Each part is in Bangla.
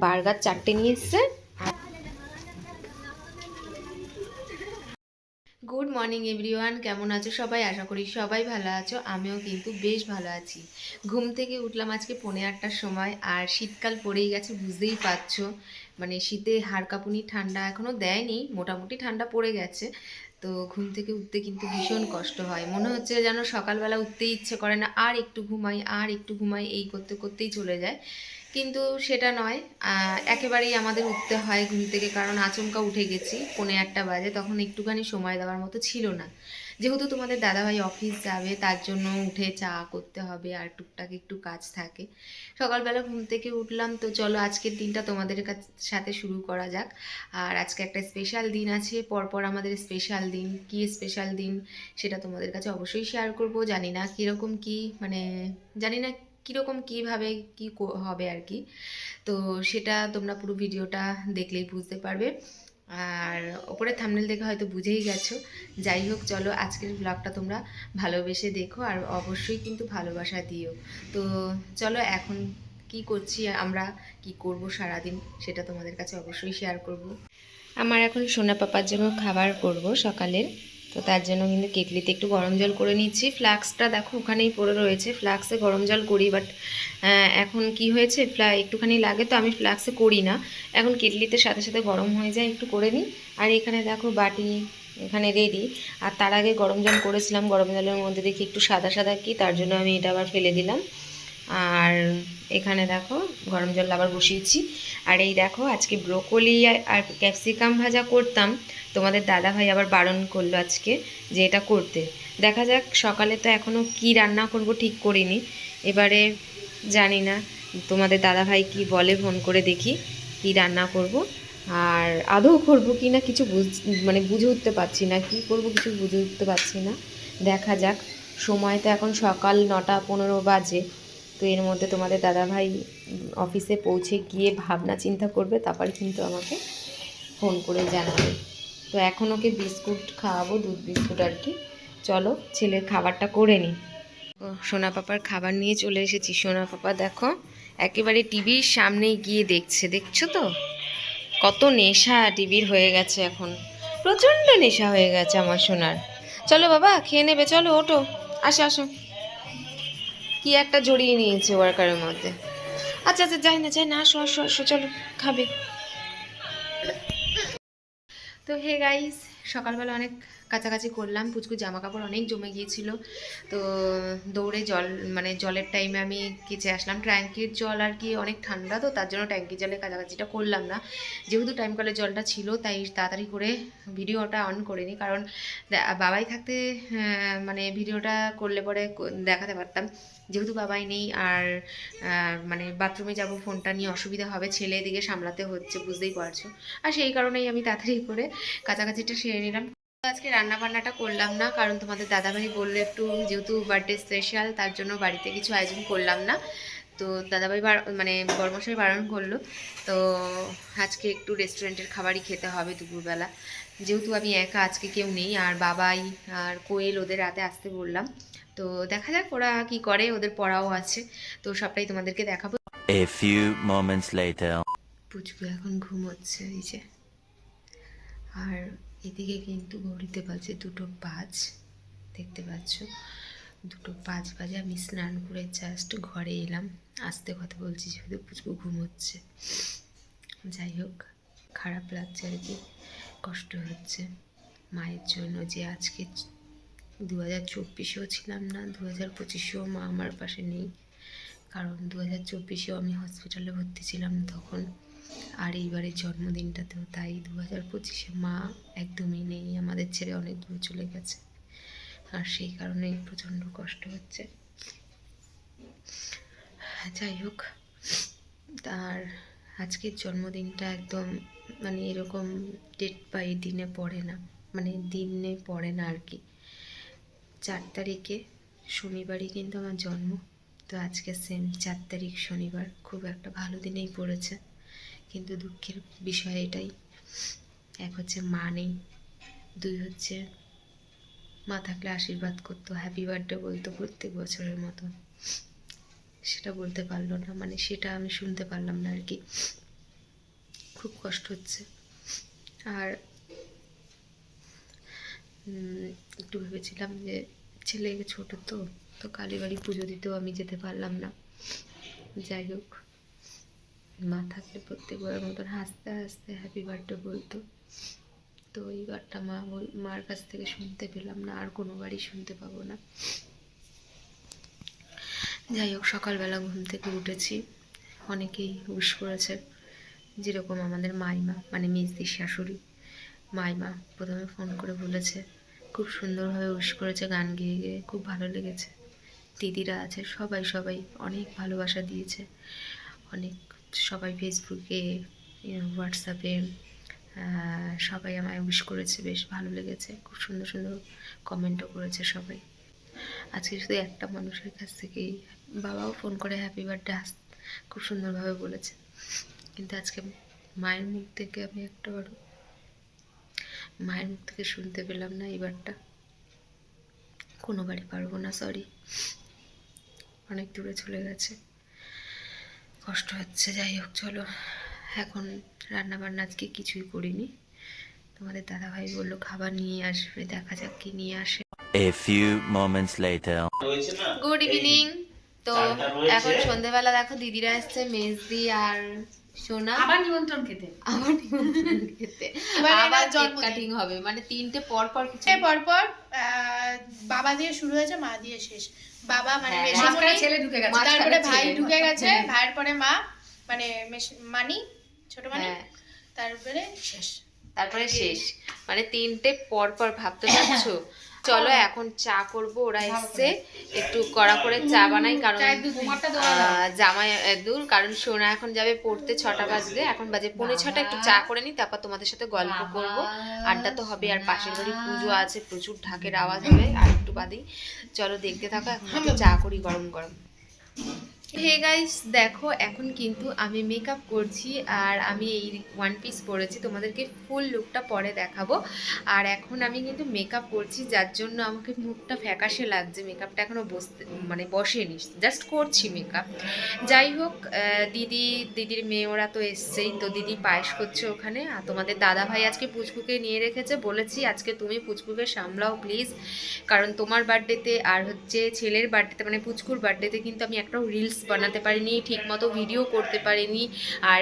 বার্গার 4টে নিয়ে এসছে। গুড মর্নিং এভরিওয়ান, কেমন আছো সবাই? আশা করি সবাই ভালো আছো। আমিও কিন্তু বেশ ভালো আছি। ঘুম থেকে উঠলাম আজকে 8:45টার সময়, আর শীতকাল পড়েই গেছে, বুঝতেই পারছো। মানে শীতে হাড় কাঁপুনি ঠান্ডা এখনও দেয়নি, মোটামুটি ঠান্ডা পড়ে গেছে। তো ঘুম থেকে উঠতে কিন্তু ভীষণ কষ্ট হয়, মনে হচ্ছে যেন সকালবেলা উঠতেই ইচ্ছে করে না, আর একটু ঘুমাই আর একটু ঘুমাই, এই করতে করতেই চলে যায়। কিন্তু সেটা নয়, একেবারেই আমাদের উঠতে হয় ঘুম থেকে, কারণ আচমকা উঠে গেছি, 8:45 বাজে, তখন একটুখানি সময় দেওয়ার মতো ছিল না। যেহেতু তোমাদের দাদাভাই অফিস যাবে, তার জন্য উঠে চা করতে হবে আর টুকটাক একটু কাজ থাকে। সকালবেলা ঘুম থেকে উঠলাম, তো চলো আজকের দিনটা তোমাদের সাথে শুরু করা যাক। আর আজকে একটা স্পেশাল দিন আছে, পরপর আমাদের স্পেশাল দিন। কি স্পেশাল দিন সেটা তোমাদের কাছে অবশ্যই শেয়ার করব। জানি না কীরকম কী, মানে জানি না কীরকম কীভাবে কী হবে আর কি। তো সেটা তোমরা পুরো ভিডিওটা দেখলেই বুঝতে পারবে, আর ওপরে থাম্বনেল দেখে হয়তো বুঝেই গেছো। যাই হোক, চলো আজকের ব্লগটা তোমরা ভালোবেসে দেখো, আর অবশ্যই কিন্তু ভালোবাসা দিও। তো চলো, এখন কি করছি আমরা, কি করব সারাদিন, সেটা তোমাদের কাছে অবশ্যই শেয়ার করব। আমার এখন সোনা পাপার জন্য খাবার করব সকালের। তো তার জন্য কিন্তু কেটলিতে একটু গরম জল করে নিচ্ছি। ফ্লাক্সটা দেখো ওখানেই পড়ে রয়েছে, ফ্লাক্সে গরম জল করি, বাট এখন কি হয়েছে, একটুখানি লাগে, তো আমি ফ্লাক্সে করি না। এখন কেটলিতে সাথে সাথে গরম হয়ে যায়, একটু করে নিই। আর এখানে দেখো বাটি এখানে রেডি। আর তার আগে গরম জল করেছিলাম, গরম জলের মধ্যে দেখি একটু সাদা সাদা কি, তার জন্য আমি এটা আবার ফেলে দিলাম। আর এখানে দেখো গরম জল আবার বসিয়েছি। আর এই দেখো আজকে ব্রোকলি আর ক্যাপসিকাম ভাজা করতাম, তোমাদের দাদাভাই আবার বারণ করলো আজকে যে এটা করতে। দেখা যাক, সকালে তো এখনও কি রান্না করব ঠিক করিনি, এবারে জানি না তোমাদের দাদাভাই কি বলে, ফোন করে দেখি কি রান্না করব। আর আদৌ করবো কি না কিছু মানে বুঝে উঠতে পারছি না, কি করব কিছু বুঝে উঠতে পারছি না। দেখা যাক, সময় তো এখন সকাল 9:15 বাজে। তো এর মধ্যে তোমাদের দাদাভাই অফিসে পৌঁছে গিয়ে ভাবনা চিন্তা করবে, তারপর কিন্তু আমাকে ফোন করে জানাবে। তো এখন ওকে বিস্কুট খাওয়াবো, দুধ বিস্কুট আর কি। চলো ছেলের খাবারটা করে নিই। ও সোনা পাপার খাবার নিয়ে চলে এসেছি। সোনা পাপা দেখো একেবারে টিভির সামনেই গিয়ে দেখছে, দেখছো তো কত নেশা টিভির হয়ে গেছে এখন, প্রচণ্ড নেশা হয়ে গেছে আমার সোনার। চলো বাবা খেয়ে নেবে, চলো ওঠো, আসো আসো। কি একটা জড়িয়ে নিয়েছে ওয়ার্কারের মধ্যে। আচ্ছা আচ্ছা, যাই না আসো আসো আসো, চলো খাবে। তো হে গাইস, সকালবেলা অনেক কাছাকাছি করলাম, পুচকু জামা কাপড় অনেক জমে গিয়েছিল। তো দৌড়ে জল, মানে জলের টাইমে আমি কেচে আসলাম। ট্যাঙ্কির জল আর কি অনেক ঠান্ডা, তো তার জন্য ট্যাঙ্কির জলে কাছাকাছিটা করলাম না। যেহেতু টাইম কলের জলটা ছিল, তাই তাড়াতাড়ি করে ভিডিওটা অন করিনি, কারণ বাবাই থাকতে মানে ভিডিওটা করলে পরে দেখাতে পারতাম। যেহেতু বাবাই নেই, আর মানে বাথরুমে যাব, ফোনটা নিয়ে অসুবিধা হবে, ছেলে এদিকে সামলাতে হচ্ছে, বুঝতেই পারছো। আর সেই কারণেই আমি তাড়াতাড়ি করে কাছাকাছিটা সেরে নিলাম। আজকে রান্না বান্নাটা করলাম না, কারণ তোমাদের দাদাভাই বললো একটু, যেহেতু বার্থডে স্পেশাল, তার জন্য বাড়িতে কিছু আয়োজন করলাম না। তো দাদাভাই মানে বড়মশাই বারণ করলো। তো আজকে একটু রেস্টুরেন্টের খাবারই খেতে হবে দুপুরবেলা, যেহেতু আমি একা, আজকে কেউ নেই, আর বাবাই আর কোয়েল ওদের রাতে আসতে বললাম। তো দেখা যাক ওরা কি করে, ওদের পড়াও আছে, তো সবটাই তোমাদেরকে দেখাবো। A few moments later. পুচকু এখন ঘুমোচ্ছে এই যে। আর এদিকে কিন্তু ঘড়িতে বাজে 2:05, দেখতে পাচ্ছ 2:05 বাজে। আমি স্নান করে জাস্ট ঘরে এলাম, আস্তে কথা বলছি যেহেতু পুচকু ঘুমোচ্ছে। যাই হোক, খারাপ লাগছে আর কি, কষ্ট হচ্ছে মায়ের জন্য, যে আজকে 2024-এও ছিলাম না, 2025-এও মা আমার পাশে নেই, কারণ 2024-এও আমি হসপিটালে ভর্তি ছিলাম তখন, আর এইবারের জন্মদিনটাতেও তাই। 2025-এ মা একদমই নেই, আমাদের ছেড়ে অনেক দূর চলে গেছে, আর সেই কারণেই প্রচণ্ড কষ্ট হচ্ছে। যাই হোক, তার আজকের জন্মদিনটা একদম মানে এরকম ডেট বাই দিনে পড়ে না, মানে দিনে পড়ে না আর কি। 4 তারিখে শনিবারই কিন্তু আমার জন্ম, তো আজকে সেম 4 তারিখ শনিবার, খুব একটা ভালো দিনেই পড়েছে। কিন্তু দুঃখের বিষয় এটাই, এক হচ্ছে মা নেই, দুই হচ্ছে মা থাকলে আশীর্বাদ করতো, হ্যাপি বার্থডে বলতো প্রত্যেক বছরের মতো, সেটা বলতে পারলো না, মানে সেটা আমি শুনতে পারলাম না আর কি। খুব কষ্ট হচ্ছে। আর একটু ভেবেছিলাম যে ছেলে ছোট তো তো কালীবাড়ি পুজো দিতেও আমি যেতে পারলাম না। যাই হোক, মা থাকলে প্রত্যেকবারের মতন হাসতে হাসতে হ্যাপি বার্থডে বলতো। তো এইবারটা মার কাছ থেকে শুনতে পেলাম না, আর কোনোবারই শুনতে পাবো না। যাই হোক, সকালবেলা ঘুম থেকে উঠেছি, অনেকেই উইশ করেছে, যেরকম আমাদের মাইমা মানে মেজদির শাশুড়ি মাইমা প্রথমে ফোন করে বলেছে, খুব সুন্দরভাবে উইশ করেছে, গান গেয়ে গেয়ে, খুব ভালো লেগেছে। দিদিরা আছে সবাই সবাই অনেক ভালোবাসা দিয়েছে, অনেক সবাই ফেসবুকে হোয়াটসঅ্যাপে সবাই আমায় উইশ করেছে, বেশ ভালো লেগেছে, খুব সুন্দর সুন্দর কমেন্টও করেছে সবাই। আজকে শুধু একটা মানুষের কাছ থেকেই, বাবাও ফোন করে হ্যাপি বার্থডে খুব সুন্দরভাবে বলেছে, কিন্তু আজকে মায়ের মুখ থেকে আমি একটাবারও মায়ের মুখ থেকে শুনতে পেলাম না। এবারটা কোনোবারই পারবো না, সরি, অনেক দূরে চলে গেছে, কষ্ট হচ্ছে। যাই হোক চলো, এখন রান্নাবান্না আজকে কিছুই করিনি, তোমাদের দাদাভাই বললো খাবার নিয়ে আসবে, দেখা যাক কি নিয়ে আসে। A few moments later. Good evening. তো এখন সন্ধেবেলা দেখো দিদিরা এসছে, মেজদি আর সোনা, আবার নিমন্ত্রণ খেতে আবার নিমন্ত্রণ খেতে, আবার কেক কাটিং হবে, মানে তিনটে পর পর কিছু পরপর বাবা দিয়ে শুরু হয়েছে, মা দিয়ে শেষ। বাবা মানে হ্যাঁ, মেশামণি, মাঝখানে ছেলে ঢুকে গেছে, তারপরে ভাই ঢুকে গেছে, ভাইয়ের পরে মা মানে মানি ছোট মানি, তারপরে শেষ। তারপরে শেষ, মানে তিনটে পর পর, ভাবতে পারছো? চলো এখন চা করব, ওরা এসছে, একটু কড়া করে চা বানাই, কারণ জামাই দূর, কারণ সোনা এখন যাবে পড়তে, 6টা বাজলে, এখন বাজে 5:45, একটু চা করে নিই, তারপর তোমাদের সাথে গল্প করব, আড্ডা তো হবে, আর পাশের বাড়ি পুজো আছে, প্রচুর ঢাকের আওয়াজ হবে আর একটু বাদেই। চলো দেখতে থাকো, এখন একটু চা করি গরম গরম। হে গাইস, দেখো এখন কিন্তু আমি মেকআপ করছি, আর আমি এই ওয়ান পিস পরেছি, তোমাদেরকে ফুল লুকটা পরে দেখাবো। আর এখন আমি কিন্তু মেকআপ করছি, যার জন্য আমাকে মুখটা ফ্যাকাশে লাগছে, মেকআপটা এখনও বসেনি, জাস্ট করছি মেকআপ। যাই হোক, দিদির মেয়ে ওরা তো এসছেই, তো দিদি পায়েস করছে ওখানে, আর তোমাদের দাদা ভাই আজকে পুচকুকে নিয়ে রেখেছে, বলেছি আজকে তুমি পুচকুকে সামলাও প্লিজ, কারণ তোমার বার্থডেতে আর হচ্ছে ছেলের বার্থডেতে, মানে পুচকুর বার্থডেতে কিন্তু আমি একটাও রিলস বানাতে পারিনি, ঠিক মতো ভিডিও করতে পারিনি, আর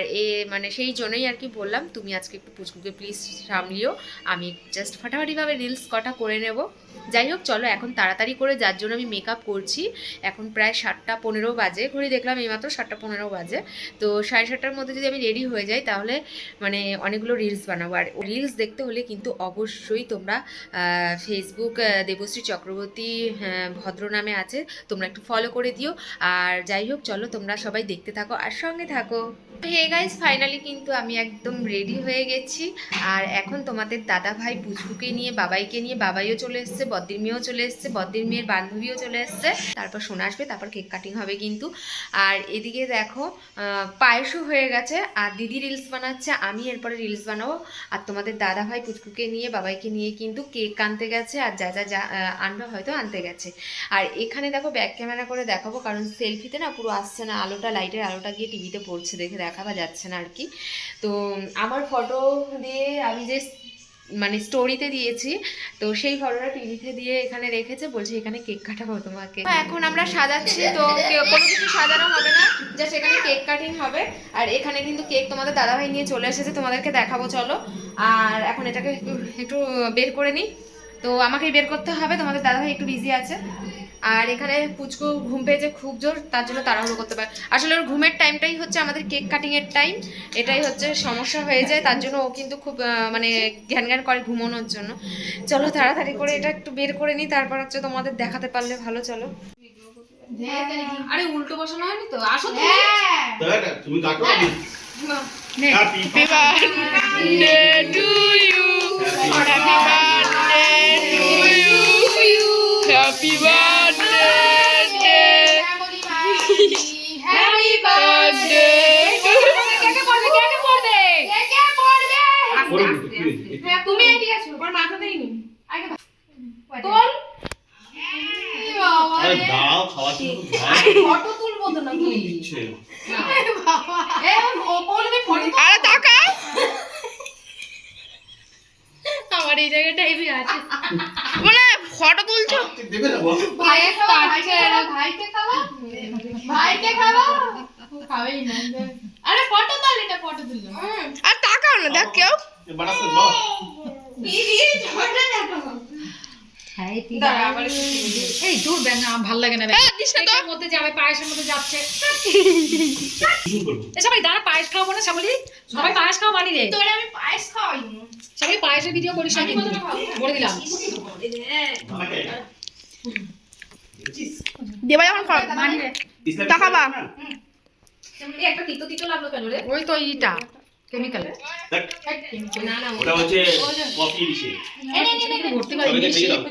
মানে সেই জন্যই আর কি বললাম, তুমি আজকে একটু পুচকুকে প্লিজ সামলিও, আমি জাস্ট ফাটাফাটিভাবে রিলস কটা করে নেব। যাই হোক চলো, এখন তাড়াতাড়ি করে, যার জন্য আমি মেকআপ করছি, এখন প্রায় 7:15 বাজে, ঘড়ি দেখলাম এইমাত্র 7:15 বাজে, তো 7:30টার মধ্যে যদি আমি রেডি হয়ে যাই, তাহলে মানে অনেকগুলো রিলস বানাবো। আর রিলস দেখতে হলে কিন্তু অবশ্যই তোমরা ফেসবুক দেবশ্রী চক্রবর্তী ভদ্র নামে আছে, তোমরা একটু ফলো করে দিও। আর যাই হোক চলো, তোমরা সবাই দেখতে থাকো আর সঙ্গে থাকো। হে গাইস, ফাইনালি কিন্তু আমি একদম রেডি হয়ে গেছি, আর এখন তোমাদের দাদা ভাই পুচকুকে নিয়ে, বাবাইকে নিয়ে, বাবাইও চলে এসছে, বদ্দির মেয়েও চলে এসছে, বদ্দির মেয়ের বান্ধবীও চলে এসছে, তারপর সোনা আসবে, তারপর কেক কাটিং হবে কিন্তু। আর এদিকে দেখো পায়েসও হয়ে গেছে, আর দিদি রিলস বানাচ্ছে, আমি এরপরে রিলস বানাবো। আর তোমাদের দাদা ভাই পুচকুকে নিয়ে, বাবাইকে নিয়ে কিন্তু কেক আনতে গেছে, আর যা যা যা আনবে হয়তো আনতে গেছে। আর এখানে দেখো ব্যাক ক্যামেরা করে দেখাবো, কারণ সেলফিতে না পুরো আসছে না, আলোটা, লাইটের আলোটা গিয়ে টিভিতে পড়ছে, দেখে দেখাবা যাচ্ছে না আর কি। তো আমার ফটো দিয়ে আমি যে মানে স্টোরিতে দিয়েছি, তো সেই ফটোটা টিভিতে দিয়ে এখানে রেখেছে, বলছে এখানে কেক কাটাবো তোমাকে। এখন আমরা সাজাচ্ছি, তো কোনো কিছু সাজানো হবে না, জাস্ট এখানে কেক কাটিং হবে। আর এখানে কিন্তু কেক তোমাদের দাদাভাই নিয়ে চলে এসেছে, তোমাদেরকে দেখাবো চলো। আর এখন এটাকে একটু বের করে নিই, তো আমাকেই বের করতে হবে, তোমাদের দাদাভাই একটু বিজি আছে। আর এখানে পুচকু ঘুম পেয়েছে খুব জোর, তার জন্য তাড়াহুড়ো করতে পারে, আসলে ওর ঘুমের টাইমটাই হচ্ছে আমাদের কেক কাটিংয়ের টাইম, এটাই হচ্ছে সমস্যা হয়ে যায়, তার জন্য ও কিন্তু খুব মানে জ্ঞান জ্ঞান করে ঘুমানোর জন্য। চলো তাড়াতাড়ি করে এটা একটু বের করে নিই, তারপর হচ্ছে তোমাদের দেখাতে পারলে ভালো। চলো, আরে উল্টো বসানো হয়নি তো, আসো তুমি কাটো। Happy birthday to you, happy birthday to you, happy birthday, happy birthday. কেকে পড়বে, কেকে পড়বে, কেকে পড়বে, তুমি এদিকে আসো, ওর মাথা দেইনি, আগে তোল। আরে দাও, খাওয়া শুরু করো। ফটো তুলবো তো না, দিচ্ছে। আরে তাকাও আমার এই জায়গাটা হেভি আছে মানে ফটো তুলছো দেবে না বল। ভাইকে খাওয়া খাবেই না আরে ফটো তুল এটা ফটো তুল আর তাকাও না দেখ কেউ বাড়াতে দাও। এই দূর দেন না ভাল লাগে না দিস না তো এর মধ্যে যাবে পায়েসের মধ্যে যাচ্ছে শুরু করব। এ সবাই দাঁড়া পায়েস খাওয়াবো না সবাই সবাই পায়েস খাওয়া মানি রে তোরে আমি পায়েস খাওয়াই সবাই পায়েসের ভিডিও করিস না কিন্তু বলে দিলাম আমাকে দেবা যখন খাও মানি রে তাকাবা। এই একটা তিতো তিতো লাগলো কেন রে? ওই তো ইটা কেমিক্যাল দেখ, না না ওটা হচ্ছে কফি দিছে। ভর্তি করে সবাইকে দিয়ে দাও।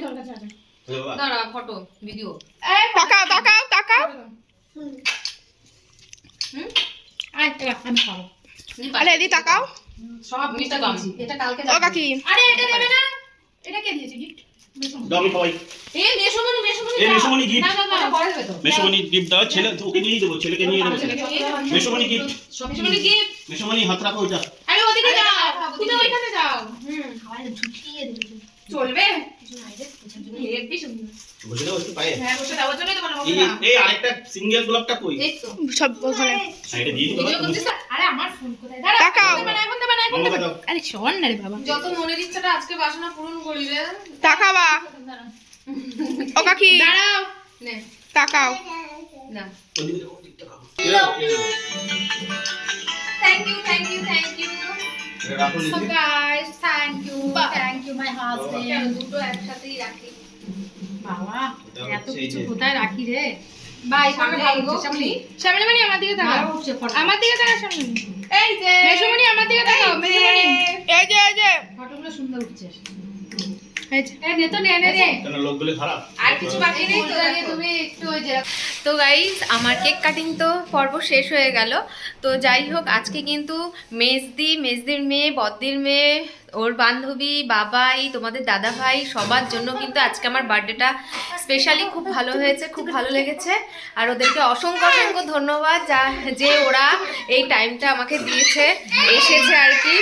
বাবা, দাঁড়া ফটো ভিডিও তাকাও তাকাও তাকাও আয় এবার আমি খাবো আরে এদি তাকাও সব মিষ্টি দিয়েছি এটা কালকে ও কাকি আরে এটা দেবে না এটা কে দিয়েছে গিফট দাও আমি খাওয়াই। এই মেশোমনি এই মেশোমণি gift। না না না পরে দেবে তো মেশোমণি gift দাও, ছেলে ওকে নিয়ে দেবো, ছেলেকে নিয়ে দেবো। মেশোমণি gift। সব মেশোমনি গিফট মেশোমণি হাত রাখো ওইটা। আরে ওদিকে যাও তুমি ওইখানে যাও চলবে বসে দাও একটু পায়ে। হ্যাঁ বসে দাও চলে তোমার এই আরেকটা সিঙ্গেল গোলাপটা কই? এই তো সব ওখানে হ্যাঁ, এটা দিয়ে দিও। আরে আমার ফোন কোথায় দাঁড়া তাকাও। এখন দেবা না এখন মামাকে দেবা দাও। আরে শোন না রে বাবা যত মনের ইচ্ছাটা আজকে বাসনা পূরণ করি রে। তাকাবা ও কাকি দাঁড়াও নে তাকাও না ওদিকে দাও, ওদিকটা দাও। এই দাও, এই দাও। Thank you thank you thank you এটা রাখো নিচে। গাইস থ্যাংক ইউ মাই কেন দুটো একসাথেই রাখি বাবা এটা এত হচ্ছে এই কিছু যে- কোথায় রাখি রে ভাই সামনে সামনে ভালো সামনে সামনে মানে আমার দিকে তাকাও ভালো উঠছে ফটো আমার দিকে তাকাও সামনে এই যে মেশোমণি আমার দিকে তাকাও মেশোমণি এই যে ফটোগুলো সুন্দর উঠছে এই যে এই নে তো নে নে রে কেন লোকগুলো খারাপ? আর কিছু বাকি নেই তো তুমি একটু ওই যে তো গাইস আমার কেক কাটিং তো পর্ব শেষ হয়ে গেল। তো যাই হোক আজকে কিন্তু মেজদির মেয়ে বদ্দির মেয়ে ওর বান্ধবী বাবাই তোমাদের দাদা ভাই সবার জন্য কিন্তু আজকে আমার বার্থডেটা স্পেশালি খুব ভালো হয়েছে, খুব ভালো লেগেছে। আর ওদেরকে অসংখ্য অসংখ্য ধন্যবাদ যে ওরা এই টাইমটা আমাকে দিয়েছে এসেছে আর কি,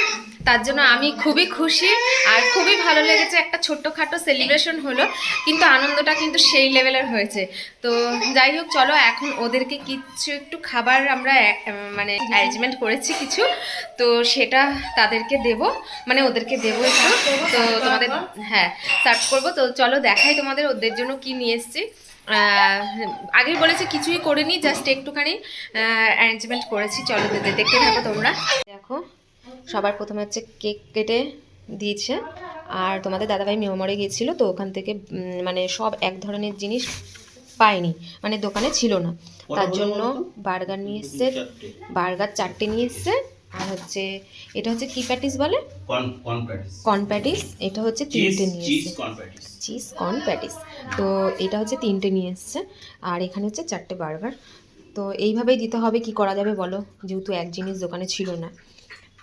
তার জন্য আমি খুবই খুশি আর খুবই ভালো লেগেছে। একটা ছোট্টখাটো সেলিব্রেশন হলো কিন্তু আনন্দটা কিন্তু সেই লেভেলের হয়েছে। তো যাই হোক চলো এখন ওদেরকে কিছু একটু খাবার আমরা মানে অ্যারেঞ্জমেন্ট করেছি কিছু, তো সেটা তাদেরকে দেব, মানে ওদেরকে দেবো একটু। তো তোমাদের হ্যাঁ সার্ভ করবো। তো চলো দেখাই তোমাদের ওদের জন্য কি নিয়ে এসেছি। আগে বলেছি কিছুই করিনি, জাস্ট একটুখানি অ্যারেঞ্জমেন্ট করেছি। চলো দেখতে থাকো তোমরা। দেখো সবার প্রথমে হচ্ছে কেক কেটে দিয়েছে আর তোমাদের দাদাভাই মেমোরে গিয়েছিল, তো ওখান থেকে মানে সব এক ধরনের জিনিস পাইনি, মানে দোকানে ছিল না, তার জন্য বার্গার নিয়ে এসছে, বার্গার 4টে নিয়ে এসছে। আর হচ্ছে এটা হচ্ছে কি প্যাটিস বলে, কর্ন প্যাটিস, এটা হচ্ছে 3টে নিয়ে এসছে, চিজ কর্ন প্যাটিস। তো এটা হচ্ছে 3টে নিয়ে এসছে আর এখানে হচ্ছে 4টে বার্গার। তো এইভাবেই দিতে হবে, কি করা যাবে বলো, যেহেতু এক জিনিস দোকানে ছিল না।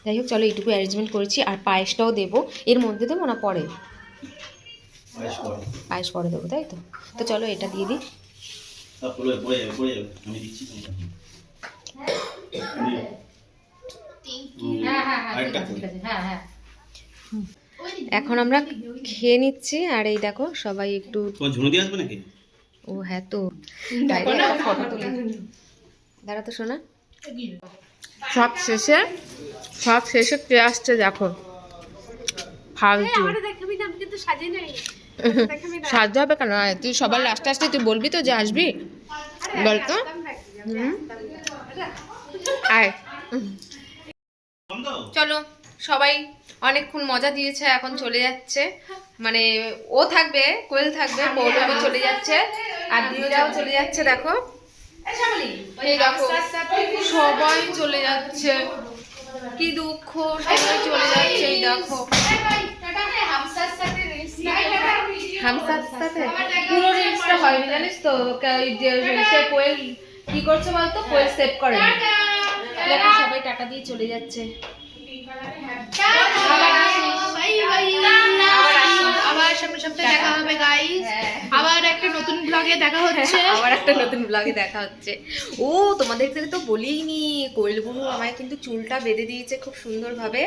যাই হোক চলো এইটুকু অ্যারেঞ্জমেন্ট করেছি। আর পায়েসটাও দেবো, এর মধ্যে দেবো না পরে, পায়েস পরে দেবো, তাই তো। তো চলো এটা দিয়ে দিই। আমি দিচ্ছি হ্যাঁ হ্যাঁ হ্যাঁ আরেকটা ঠিক আছে হ্যাঁ হ্যাঁ এখন আমরা খেয়ে নিচ্ছি আর এই দেখো সবাই একটু, তোমার ঝুনো দিয়ে আসবে নাকি? ও হ্যাঁ তো ফটো তুলি, দাঁড়া তো শোনা। সব শেষে কে আসছে দেখো, ফালতু সাহায্য হবে কেন, তুই সবার লাস্টে আসতে তুই বলবি তো যে আসবি, বলতো আয়। চলো সবাই অনেকক্ষণ মজা দিয়েছে, এখন চলে যাচ্ছে, মানে ও থাকবে, কোয়েল থাকবে, পৌলমি চলে যাচ্ছে আর দিদিরাও চলে যাচ্ছে। দেখো এই দেখো সবাই চলে যাচ্ছে, কি দুঃখ, সবাই চলে যাচ্ছে। এই দেখো হামসার সাথে পুরো রিলসটা হয়নি জানিস তো, সে কোয়েল কি করছে বলতো, কোয়েল সেভ করে না। দেখো সবাই টাকা দিয়ে চলে যাচ্ছে। আবার আসিস, আবার সামনের সপ্তাহে দেখা হবে গাইস। আবার একটা নতুন ব্লগে দেখা হচ্ছে। আবার একটা নতুন ব্লগে দেখা হচ্ছে। ও তোমাদেরকে তো বলিনি, কোয়েল বুনু আমায় কিন্তু চুলটা বেঁধে দিয়েছে খুব সুন্দরভাবে।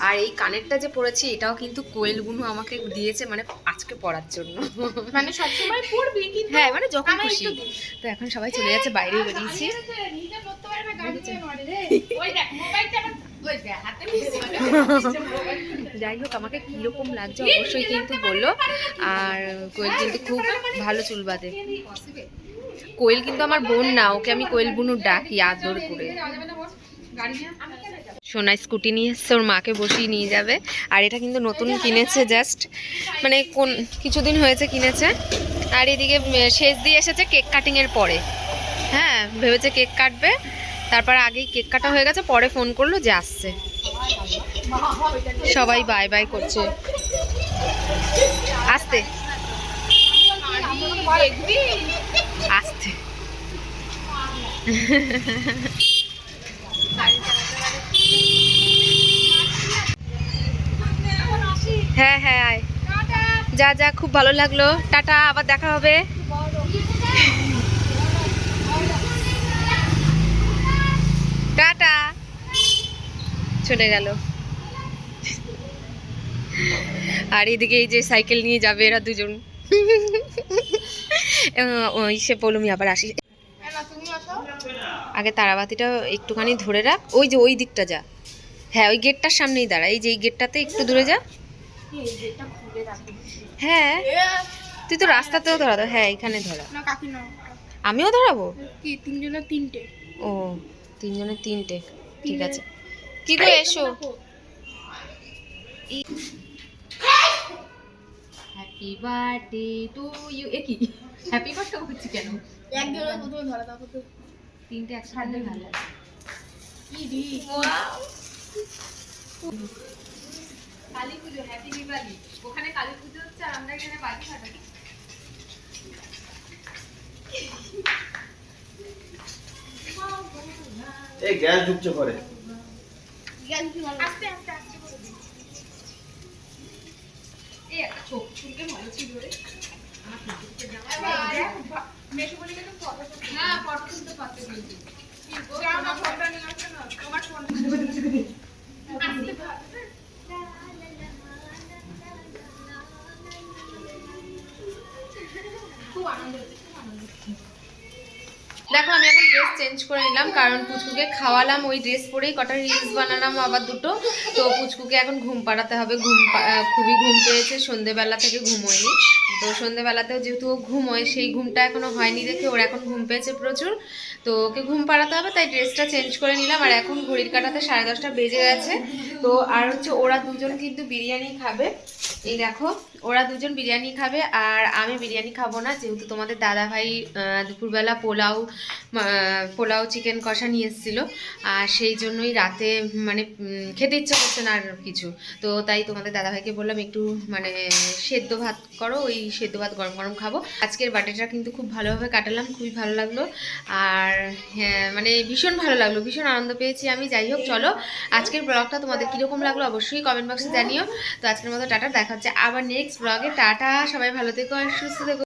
আর এই কানেরটা যে পরেছি এটাও কিন্তু কোয়েল বুনু আমাকে দিয়েছে, মানে আজকে পরার জন্য। মানে সবসময় পড়বি কিন্তু হ্যাঁ মানে যখন আমায় খুশি। একটু দিস। তো এখন সবাই চলে যাচ্ছে, বাইরে বেরিয়েছি। নিজে করতে পারে না, গান দিয়ে মারে রে। ওই দেখ মোবাইলটা আমার ওই দেখ হাতে নিয়েছি। যাই হোক আমাকে কিরকম লাগছে অবশ্যই কিন্তু বললো। আর কোয়েল কিন্তু খুব ভালো চুল বাঁধে। কোয়েল কিন্তু আমার বোন না, ওকে আমি কোয়েল বুনু ডাকি আদর করে। সোনা স্কুটি নিয়ে এসছে, ওর মাকে বসিয়ে নিয়ে যাবে। আর এটা কিন্তু নতুন কিনেছে, জাস্ট মানে কোন কিছুদিন হয়েছে কিনেছে। আর এদিকে শেষ দিয়ে এসেছে কেক কাটিংয়ের পরে। হ্যাঁ ভেবেছে কেক কাটবে, তারপর আগেই কেক কাটা হয়ে গেছে, পরে ফোন করলো যে আসছে। সবাই বাই বাই করছে। আসতে আসতে হ্যাঁ হ্যাঁ আয়, যা যা, খুব ভালো লাগলো, টাটা, আবার দেখা হবে। টাটা, চলে গেল। আর এদিকে এই যে সাইকেল নিয়ে যাবে এরা দুজন। ওই সে বলুমি আবার আসি। তুমি আসো। আগে তারাবাতিটা একটুখানি ধরে রাখ, ওই যে ওই দিকটা যা। হ্যাঁ ওই গেটটার সামনেই দাঁড়া, এই যে এই গেটটাতে একটু দূরে যা। হ্যাঁ তুই তো রাস্তাতেও ধরা, হ্যাঁ এখানে ধরা। না কাকি না, আমিও ধরাবো? কি তিনজনের তিনটে। ও তিনজনের তিনটে, ঠিক আছে। কি গো এসো। Happy birthday to you. এ কি হ্যাপি বার্থডে করছি কেন? একজনের প্রথমে ধরা, তারপর তো তিনটে একসাথে ভালো লাগে। কি দি। কালী পুজো, হ্যাপি দিওয়ালি। ওখানে কালী পুজো হচ্ছে আর আমরা এখানে বাজি ফাটাচ্ছি। এই গ্যাস ঢুকছে পরে। আস্তে আস্তে আস্তে করে দি। এই একটা ছোপ চুলকে ভালো ছিল রে। মেশো বলি কিন্তু ফটো তুলতে। না ফটো তুলতে পারতে কিন্তু। যাও না ফটো নিয়ে আসো না, তোমার ফোন আস্তে ভালো। খুব আনন্দ হচ্ছে, খুব আনন্দ হচ্ছে। দেখো আমি এখন ড্রেস চেঞ্জ করে নিলাম, কারণ পুচকুকে খাওয়ালাম, ওই ড্রেস পরেই কটা রিলস বানালাম আবার দুটো। তো পুচকুকে এখন ঘুম পাড়াতে হবে। খুবই ঘুম পেয়েছে, সন্ধেবেলা থেকে ঘুমোয়নি। তো সন্ধেবেলাতেও যেহেতু ও ঘুমোয়, সেই ঘুমটা এখনো হয়নি দেখে ওর এখন ঘুম পেয়েছে প্রচুর। তো ওকে ঘুম পাড়াতে হবে, তাই ড্রেসটা চেঞ্জ করে নিলাম। আর এখন ঘড়ির কাঁটাতে 10:30 বেজে গেছে। তো আর হচ্ছে ওরা দুজন কিন্তু বিরিয়ানি খাবে। এই দেখো ওরা দুজন বিরিয়ানি খাবে, আর আমি বিরিয়ানি খাবো না, যেহেতু তোমাদের দাদা ভাই দুপুরবেলা পোলাও চিকেন কষা নিয়ে এসেছিলো। আর সেই জন্যই রাতে মানে খেতে ইচ্ছা করছে না আর কিছু। তো তাই তোমাদের দাদাভাইকে বললাম একটু মানে সেদ্ধ ভাত করো, ওই সেদ্ধ ভাত গরম গরম খাবো। আজকের বার্থডেটা কিন্তু খুব ভালোভাবে কাটালাম, খুবই ভালো লাগলো। আর হ্যাঁ মানে ভীষণ ভালো লাগলো, ভীষণ আনন্দ পেয়েছি আমি। যাই হোক চলো, আজকের ব্লগটা তোমাদের কীরকম লাগলো অবশ্যই কমেন্ট বক্সে জানিও। তো আজকের মতো টাটা, দেখা হচ্ছে আবার নেক্সট ব্লগে। টাটা, সবাই ভালো থেকো আর সুস্থ থেকো।